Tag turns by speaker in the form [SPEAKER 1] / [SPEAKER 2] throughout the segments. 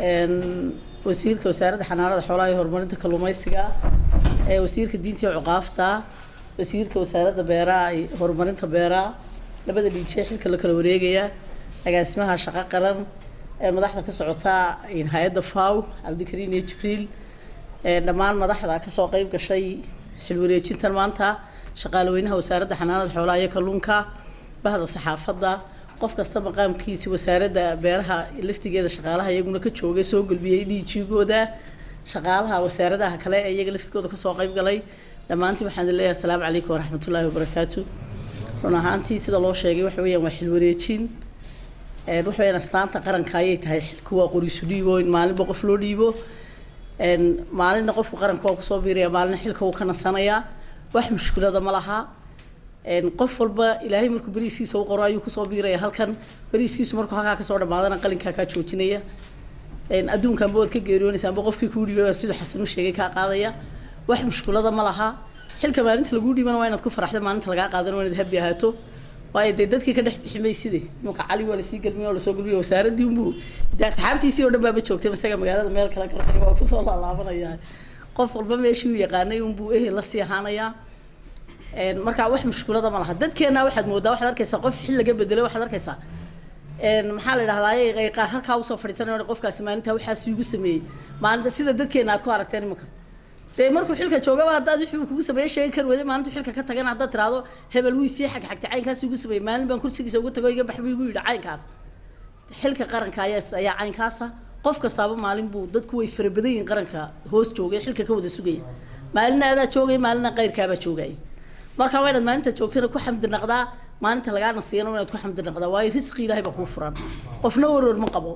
[SPEAKER 1] wasiirka wasaaradda xanaanada xoolaha iyo horumarinta kalluumaysiga wasiirka diinta iyo cuqaafta wasiirka wasaaradda beeraha iyo horumarinta beeraha labada dhiijay xilka la kala wareegaya agaasimaha shaqo qaran madaxda ka socota hay'adda FAO Cabdikariin iyo Jibriil dhammaan madaxda ka soo qayb gashay xil wareejintan maanta shaqaaleynaha wasaaradda xanaanada xoolaha iyo kalluunka bahda saxaafadda qof kasta maqaamkiisa wasaaradda beeraha laftigeeda shaqaalaha iyaguna ka joogay soo gulbiyay dhiijigooda shaqaalaha wasaaradaha kale ee iyaga laftigooda ka soo qayb galay dhammaantiin waxaan leeyahay assalaamu calaykum waraxmatullaahi wabarakaatuh run ahaantii sida loo sheegay waxa weeyaan waa xil wareejin waxa weeyaan astaanta qaranka ayay tahay xilku waa qoriisu dhiibo in maalinba qof loo dhiibo maalinna qofku qaranka waa kusoo biiraya maalinna xilka uu ka nasanayaa wax mushkilada ma laha qof walba ilaahay markuu bariiskiisa u qoro ayuu kusoo biiraya halkan bariiskiisu markuu halkaa kasoo dhamaadana qalinkaa kaa joojinaya adduunkan bood ka geeriyoonaysa amba qofkii kuu dhiibay siduu xasan u sheegay kaa qaadaya wax mushkilada ma laha xilka maalinta lagu dhiibana waa inaad ku faraxdo maalinta lagaa qaadana waa inaad habi ahaato waayo dee dadkii ka dhex biximay sidii imanka cali waa lasii galmiyey oo lasoo galmiyey wasaaraddii unbuu dee asxaabtiisii oo dhan baaba joogtay isaga magaalada meel kala garanaya waa kusoo laalaabanaya qof walba meeshii uu yaqaanay unbuu ehel la sii ahaanayaa marka wax mushkilada ma laha dadkeena waxaad moodaa waxaad arkaysaa qof xil laga bedelay waxaad arkaysaa maxaa la yidhahdaa ay qaar halkaa usoo fadhiisanayo qofkaasi maalinta waxaas igu sameeyey maalinta sida dadkeena aad ku aragteen imanka dee markuu xilka joogaba haddaad wixii kugu sameeyey sheegi kar wada maalinta xilka ka tagana haddaad tiraahdo hebel wii sii xagxagtay caynkaas igu sameeyey maalin baan kursigiisa uga tago iga bax buu igu yidhi caynkaas xilka qaranka ayaa caynkaasa qof kastaaba maalin buu dadku way farabadan yihiin qaranka hoos joogay xilka ka wada sugaya maalina adaa joogay maalina qayrkaabaa joogaya marka waa inaad maalinta joogtana ku xamdi naqdaa maalinta lagaana siiyana inaad ku xamdi naqdaa waayo risqi ilaahay baa kuu furan qofna warwar ma qabo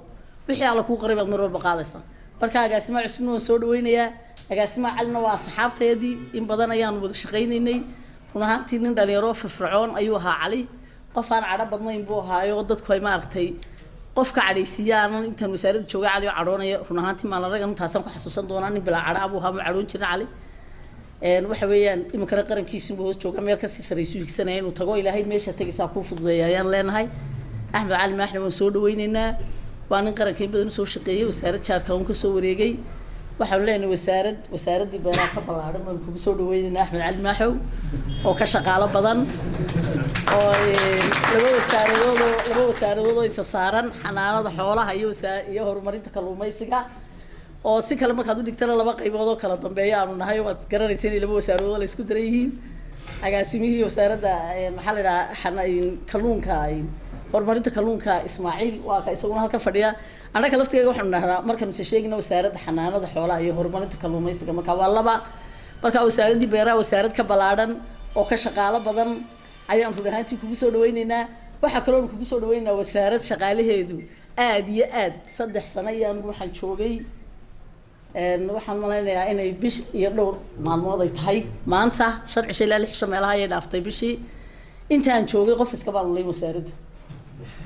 [SPEAKER 1] wixii alla kuu qoray baad mar walba qaadaysaa marka agaasimaha cusubna waan soo dhaweynayaa agaasimaha calina waa asxaabteedii in badan ayaan wada shaqaynaynay run ahaantii nin dhalinyaro firfircoon ayuu ahaa cali qof aan cadho badnayn buu ahaayo dadku ay maaragtay qofka cadhaysiiyaanan intaan wasaaradda jooga cali oo cadhoonaya run ahaantii maalin ragan intaasaan ku xasuusan doonaa nin bilaa cadha buu ahaa ma cadhoon jirin cali waxa weeyaan iminkana qarankiisu hoos jooga meel kasii saraysu higsanaya inuu tago ilaahay meesha tagaysaa kuu fududeeya ayaan leenahay axmed cali maaxna waan soo dhaweynaynaa waa nin qaranka in badan usoo shaqeeyey wasaarad jaarka uun kasoo wareegay waxaan leenahay wasaaraddii beeraha ka ballaaran baan kugu soo dhaweynaynaa axmed cali maaxow oo ka shaqaalo badan oo laba wasaaradood oo isa saaran xanaanada xoolaha iyo horumarinta kalluumaysiga oo si kale markaad u dhigtana laba qaybood oo kala dambeeya aanu nahay waad garanaysa inay laba wasaaradooda la isku daran yihiin agaasimihii wasaaradda maxaa la yidhaha kalluunka horumarinta kalluunka Ismaaciil waa ka isaguna halka fadhiya anaga laftigeega waxaanu dhahnaa markaan soo sheegina wasaaradda xanaanada xoolaha iyo horumarinta kalluumaysiga marka waa laba marka wasaaraddii beeraha wasaarad ka ballaaran oo ka shaqaalo badan ayaan ruuxaantii kugu soo dhaweynaynaa waxa kale oo kugu soo dhaweynaynaa wasaarad shaqaalaheedu aad iyo aad 3 sano ayaan waxaan joogay waxaan malaynayaa inay bish iyo dhowr maalmood ay tahay maanta 5 cisho ilaa 6 cisho meelaha ay dhaaftay bishii intaan joogay qof iska baan leeyahay wasaaradda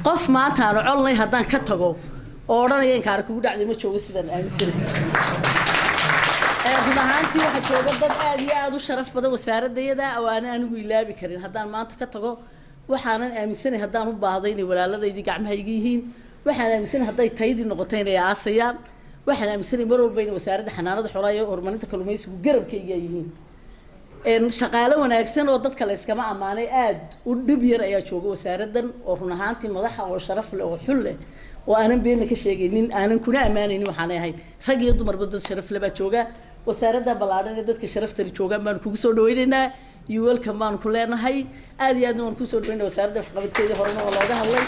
[SPEAKER 1] qof maanta aan colnay haddaan ka tago oo odhanaya in kaar kugu dhacday ma joogo sidaan aaminsanahay run ahaantii waxaa jooga dad aad iyo aad u sharaf badan wasaaradayada oo aan anigu ilaabi karin haddaan maanta ka tago waxaanan aaminsanahay haddaan u baahday inay walaaladeydii gacmahayga yihiin waxaan aaminsanahay hadday taydii noqoto inay aasayaan waxaan aaminsanahay mar walba inay wasaaradda xanaanada xoolaha iyo horumarinta kalluumaysigu garabkayga yihiin shaqaale wanaagsan oo dadka la iskama amaanay aad u dhib yar ayaa jooga wasaaraddan oo run ahaantii madaxa oo sharaf leh oo xul leh oo aanan been ka sheegaynin aanan kuna amaanaynin waxaan ahay rag iyo dumarba dad sharaf leh baa jooga wasaaradda ballaaran ee dadka sharafta leh joogaan baan kugu soo dhaweynaynaa you welcome baan ku leenahay aad iyo aad waan ku soo dhaweynaa wasaaradda waxqabadkeeda horena oo looga hadlay